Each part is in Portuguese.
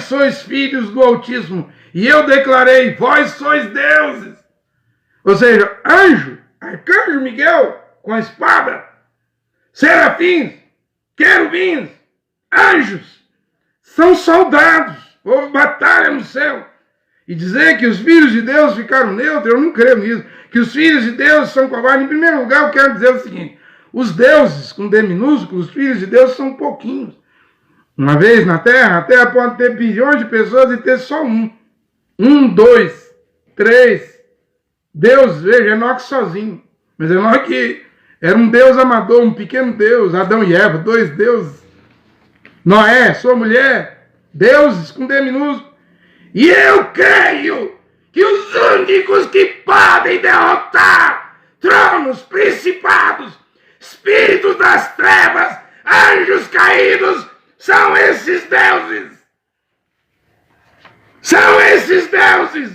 vós sois filhos do Altíssimo, e eu declarei, vós sois deuses. Ou seja, anjo, arcanjo Miguel, com a espada, serafins, querubins, anjos, são soldados. Houve batalha no céu. E dizer que os filhos de Deus ficaram neutros, eu não creio nisso. Que os filhos de Deus são covardes. Em primeiro lugar, eu quero dizer o seguinte: os deuses, com D minúsculo, os filhos de Deus são pouquinhos. Uma vez na Terra, a Terra pode ter bilhões de pessoas e ter só um. 1, 2, 3. Deus, veja, Enoque sozinho. Mas Enoque era um Deus amador, um pequeno Deus. Adão e Eva, 2 deuses. Noé, sua mulher, deuses com D minúsculo. E eu creio que os únicos que podem derrotar tronos, principados, espíritos das trevas, anjos caídos, são esses deuses. São esses deuses.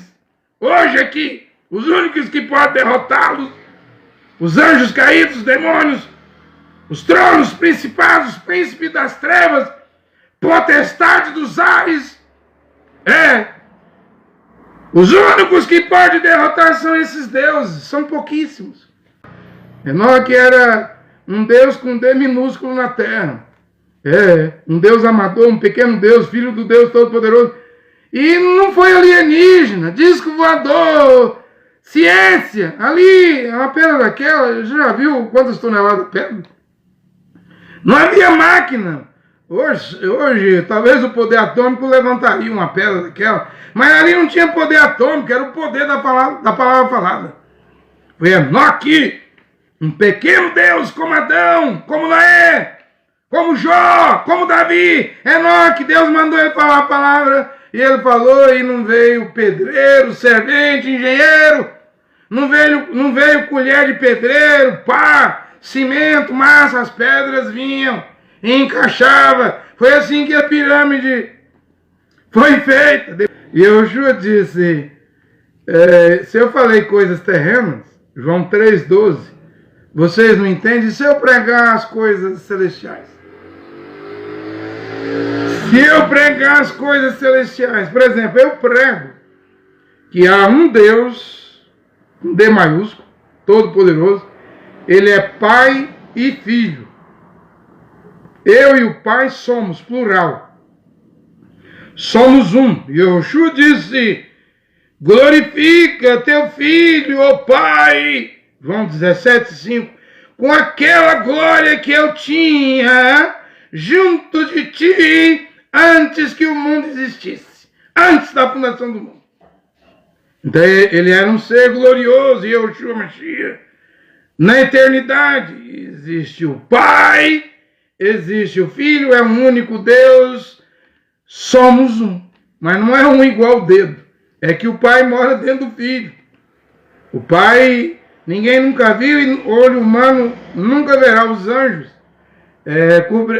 Hoje aqui, os únicos que podem derrotá-los, os anjos caídos, os demônios, os tronos, principados, príncipes das trevas, potestade dos ares, os únicos que podem derrotar são esses deuses, são pouquíssimos. Enoque era um Deus com D minúsculo na terra. Um Deus amador, um pequeno Deus, filho do Deus Todo-Poderoso. E não foi alienígena, disco voador, ciência. Ali, uma pedra daquela, já viu quantas toneladas de pedra? Não havia máquina. Hoje, talvez o poder atômico levantaria uma pedra daquela, mas ali não tinha poder atômico, era o poder da palavra falada. Foi Enoque, um pequeno Deus como Adão, como Noé, como Jó, como Davi. Enoque, Deus mandou ele falar a palavra, e ele falou, e não veio pedreiro, servente, engenheiro, não veio colher de pedreiro, pá, cimento, massa, as pedras vinham e encaixava. Foi assim que a pirâmide foi feita. E Yoshua disse, se eu falei coisas terrenas, João 3,12, vocês não entendem? Se eu pregar as coisas celestiais? Se eu pregar as coisas celestiais, por exemplo, eu prego que há um Deus, um D maiúsculo, todo-poderoso, ele é Pai e Filho. Eu e o Pai somos, plural. Somos um. E Yoshua disse, glorifica teu Filho, ó Pai, João 17,5, com aquela glória que eu tinha junto de ti antes que o mundo existisse, antes da fundação do mundo. Então ele era um ser glorioso, e Yoshua Mashiach. Na eternidade existe o Pai, existe o Filho, é um único Deus, somos um. Mas não é um igual o dedo, é que o Pai mora dentro do Filho. O Pai, ninguém nunca viu, e o olho humano nunca verá. Os anjos,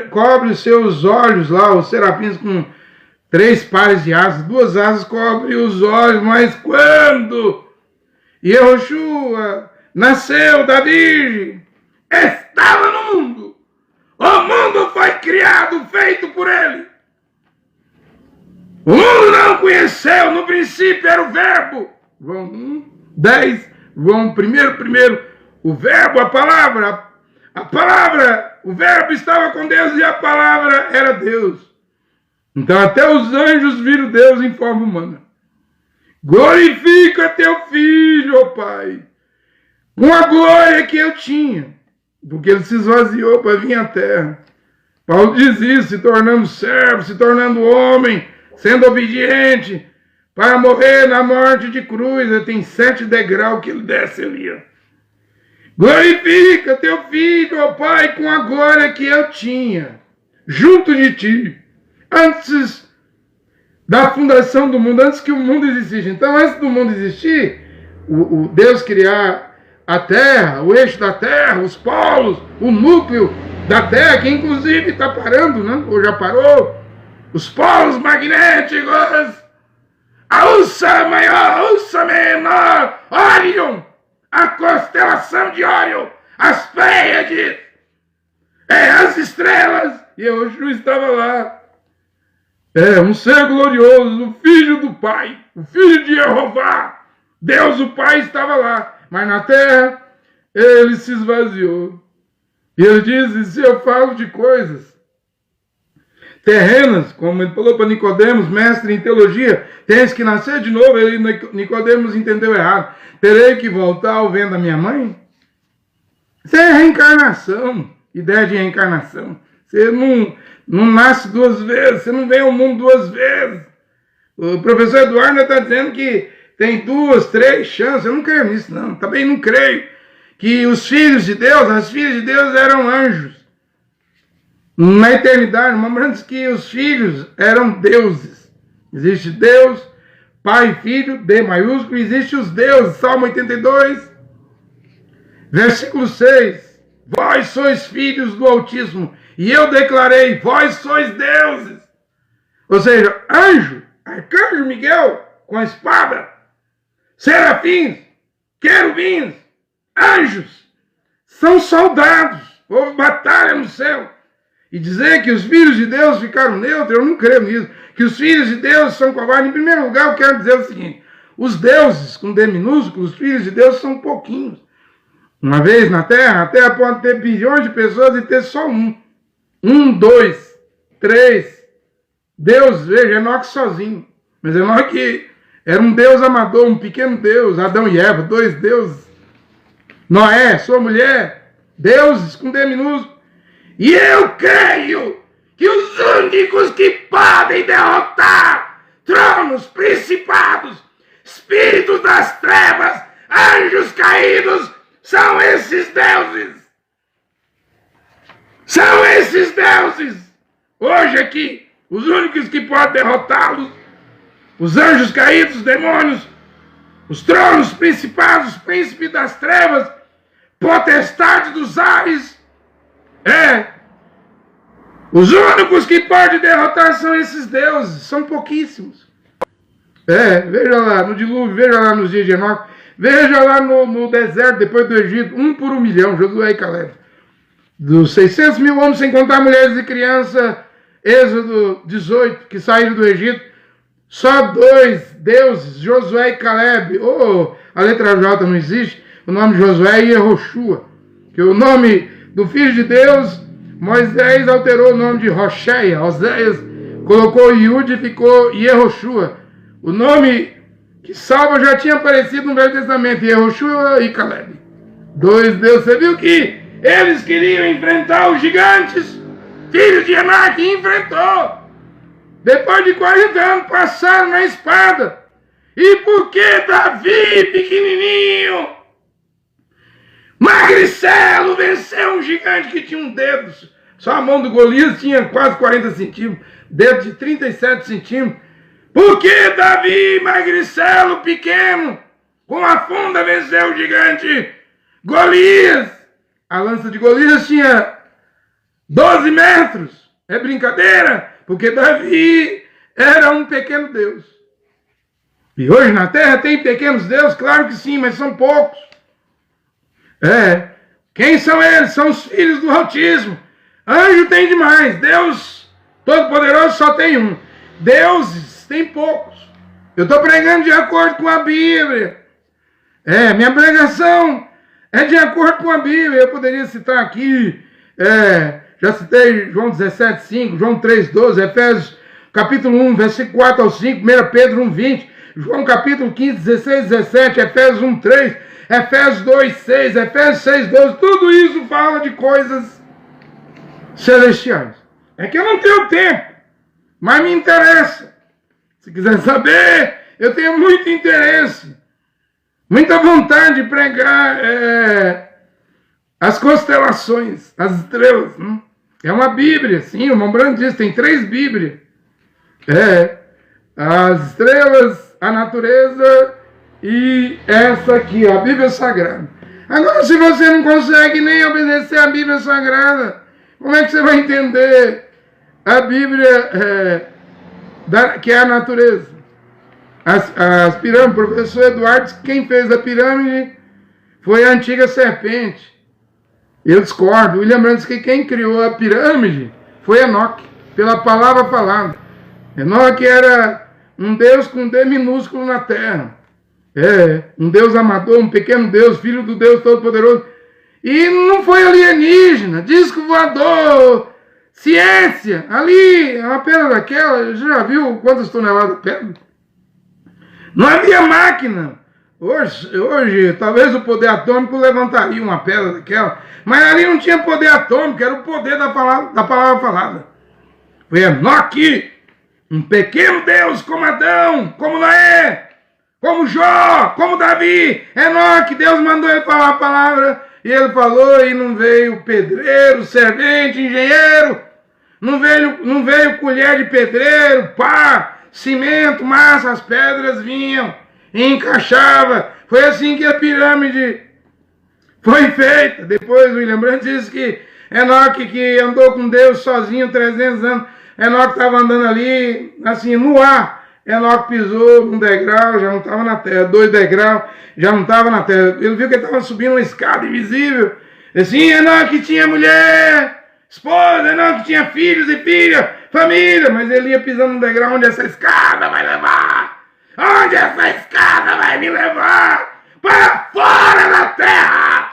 cobre os seus olhos lá, os serafins com 3 pares de asas, 2 asas cobrem os olhos, mas quando Yoshua nasceu da Virgem, estava no mundo. O mundo foi criado, feito por ele. O mundo não conheceu, no princípio era o Verbo. João 1:10, João 1:1, o Verbo, a palavra, o Verbo estava com Deus e a palavra era Deus. Então até os anjos viram Deus em forma humana. Glorifica teu Filho, ó Pai, com a glória que eu tinha, porque ele se esvaziou para vir à terra. Paulo diz isso, se tornando servo, se tornando homem, sendo obediente, para morrer na morte de cruz. Ele tem 7 degraus que ele desce ali. Glorifica teu Filho, ó Pai, com a glória que eu tinha, junto de ti, antes da fundação do mundo, antes que o mundo existisse. Então, antes do mundo existir, o Deus criar a Terra, o eixo da Terra, os polos, o núcleo da Terra, que inclusive está parando, né? Ou já parou, os polos magnéticos, a Ursa Maior, a Ursa Menor, Orion, a constelação de Orion, as Pleiades, as estrelas, e Yoshua estava lá. um ser glorioso, o Filho do Pai, o Filho de Jeová. Deus o Pai estava lá, mas na terra ele se esvaziou. E ele diz, se eu falo de coisas terrenas, como ele falou para Nicodemos, mestre em teologia, tens que nascer de novo. Ele, Nicodemos entendeu errado. Terei que voltar ao vento da minha mãe? Isso é reencarnação, ideia de reencarnação. Você não nasce duas vezes, você não vem ao mundo duas vezes. O professor Eduardo está dizendo que tem 2, 3 chances. Eu não creio nisso, não. Também não creio que os filhos de Deus, as filhas de Deus eram anjos. Na eternidade, lembrando que os filhos eram deuses. Existe Deus, Pai e Filho, D maiúsculo, existe os deuses. Salmo 82, versículo 6. Vós sois filhos do Altíssimo, e eu declarei, vós sois deuses. Ou seja, anjo, arcanjo Miguel, com a espada, serafins, querubins, anjos, são soldados. Houve batalha no céu. E dizer que os filhos de Deus ficaram neutros, eu não creio nisso. Que os filhos de Deus são covardes. Em primeiro lugar, eu quero dizer o seguinte. Os deuses, com D minúsculo, os filhos de Deus são pouquinhos. Uma vez na Terra, a Terra pode ter bilhões de pessoas e ter só um. 1, 2, 3. Deus, veja, Enoque sozinho. Mas Enoque era um Deus amador, um pequeno Deus. Adão e Eva, 2 deuses. Noé, sua mulher, deuses com D minúsculo. E eu creio que os únicos que podem derrotar tronos, principados, espíritos das trevas, anjos caídos, são esses deuses. São esses deuses. Hoje aqui, os únicos que podem derrotá-los, os anjos caídos, os demônios, os tronos, principados, príncipes das trevas, potestade dos ares, os únicos que podem derrotar são esses deuses, são pouquíssimos. Veja lá no dilúvio, veja lá nos dias de Enoque, veja lá no deserto, depois do Egito, 1 por 1 milhão, Josué e Caleb. Dos 600 mil homens, sem contar mulheres e crianças, Êxodo 18, que saíram do Egito, só 2 deuses, Josué e Caleb. A letra J não existe, o nome de Josué é Yehoshua, que o nome do Filho de Deus, Moisés alterou o nome de Rocheia, Oséias colocou Yud e ficou Yehoshua. O nome que salva já tinha aparecido no Velho Testamento, Yehoshua e Caleb. 2 deuses. Você viu que eles queriam enfrentar os gigantes, filhos de Anak, e enfrentou. Depois de 40 anos passaram na espada. E por que Davi, pequenininho, magricelo, venceu um gigante que tinha um dedo? Só a mão do Golias tinha quase 40 centímetros, dedo de 37 centímetros. Por que Davi, magricelo, pequeno, com a funda, venceu o gigante Golias? A lança de Golias tinha 12 metros. É brincadeira, porque Davi era um pequeno Deus. E hoje na Terra tem pequenos deuses? Claro que sim, mas são poucos. Quem são eles? São os filhos do Altíssimo. Anjo tem demais. Deus Todo-Poderoso só tem um. Deuses tem poucos. Eu estou pregando de acordo com a Bíblia. Minha pregação é de acordo com a Bíblia. Eu poderia citar aqui, já citei João 17:5, João 3:12, Efésios capítulo 1, versículo 4 ao 5, 1 Pedro 1:20, João capítulo 15, 16, 17, Efésios 1:3, Efésios 2:6, Efésios 6:12, tudo isso fala de coisas celestiais. É que eu não tenho tempo, mas me interessa. Se quiser saber, eu tenho muito interesse, muita vontade de pregar as constelações, as estrelas. É uma Bíblia, sim, o irmão Branco diz, tem 3 Bíblias. As estrelas, a natureza e essa aqui, a Bíblia Sagrada. Agora, se você não consegue nem obedecer a Bíblia Sagrada, como é que você vai entender a Bíblia que é a natureza? As pirâmides, o professor Eduardo, quem fez a pirâmide foi a antiga serpente. Eu discordo. William Brandt diz que quem criou a pirâmide foi Enoque, pela palavra falada. Enoque era um Deus com D minúsculo na terra. Um Deus amador, um pequeno Deus, filho do Deus Todo-Poderoso. E não foi alienígena, disco voador, ciência. Ali, uma pedra daquela, já viu quantas toneladas de pedra? Não havia máquina. Hoje, talvez o poder atômico levantaria uma pedra daquela, mas ali não tinha poder atômico, era o poder da palavra falada. Foi Enoque, um pequeno Deus como Adão, como Noé, como Jó, como Davi. Enoque, Deus mandou ele falar a palavra, e ele falou, e não veio pedreiro, servente, engenheiro, não veio colher de pedreiro, pá, cimento, massa, as pedras vinham e encaixava. Foi assim que a pirâmide foi feita. Depois o William Brandt diz que Enoque, que andou com Deus sozinho 300 anos, Enoque estava andando ali, assim, no ar. Enoque pisou num degrau, já não estava na terra. 2 degraus, já não estava na terra. Ele viu que ele estava subindo uma escada invisível. Assim, Enoque tinha mulher, esposa, Enoque tinha filhos e filhas, família. Mas ele ia pisando num degrau onde essa escada vai levar. Onde essa escada vai me levar? Para fora da terra!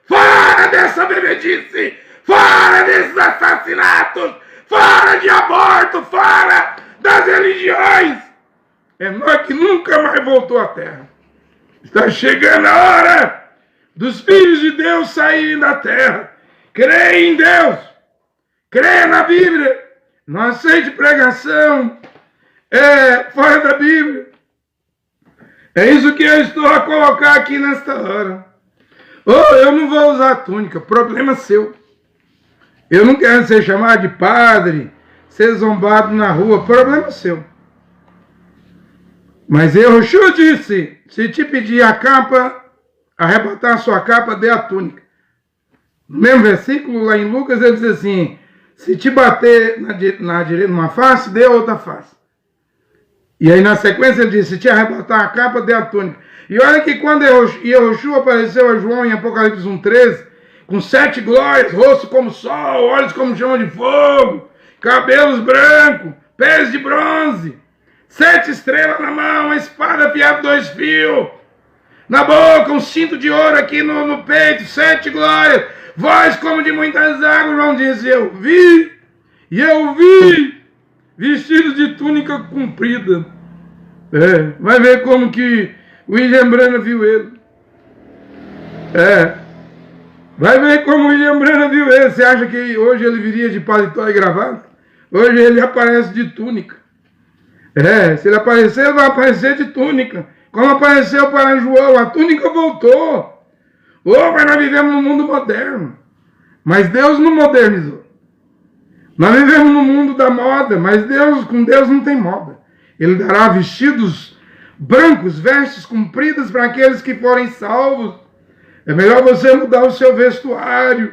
Fora dessa bebedice! Fora desses assassinatos! Fora de aborto! Fora das religiões! Enoque nunca mais voltou à terra. Está chegando a hora dos filhos de Deus saírem da terra. Creia em Deus. Creia na Bíblia. Não aceite pregação fora da Bíblia. É isso que eu estou a colocar aqui nesta hora. Eu não vou usar túnica, problema seu. Eu não quero ser chamado de padre, ser zombado na rua, problema seu. Mas Yahushua disse, se te pedir a capa, arrebatar a sua capa, dê a túnica. No mesmo versículo, lá em Lucas, ele diz assim, se te bater na direita, numa face, dê a outra face. E aí na sequência ele disse, se te arrebatar a capa, dê a túnica. E olha que quando Yahushua apareceu a João em Apocalipse 1,13, com 7 glórias, rosto como sol, olhos como chama de fogo, cabelos brancos, pés de bronze, 7 estrelas na mão, uma espada afiada 2 fios, na boca, um cinto de ouro aqui no peito, 7 glórias, voz como de muitas águas. João disse, eu vi, vestido de túnica comprida. Vai ver como que William Branham viu ele. Vai ver como William Branham viu ele. Você acha que hoje ele viria de paletó e gravata? Hoje ele aparece de túnica. Se ele aparecer, ele vai aparecer de túnica. Como apareceu para João, a túnica voltou. Mas nós vivemos num mundo moderno. Mas Deus não modernizou. Nós vivemos no mundo da moda, mas com Deus não tem moda. Ele dará vestidos brancos, vestes compridas para aqueles que forem salvos. É melhor você mudar o seu vestuário.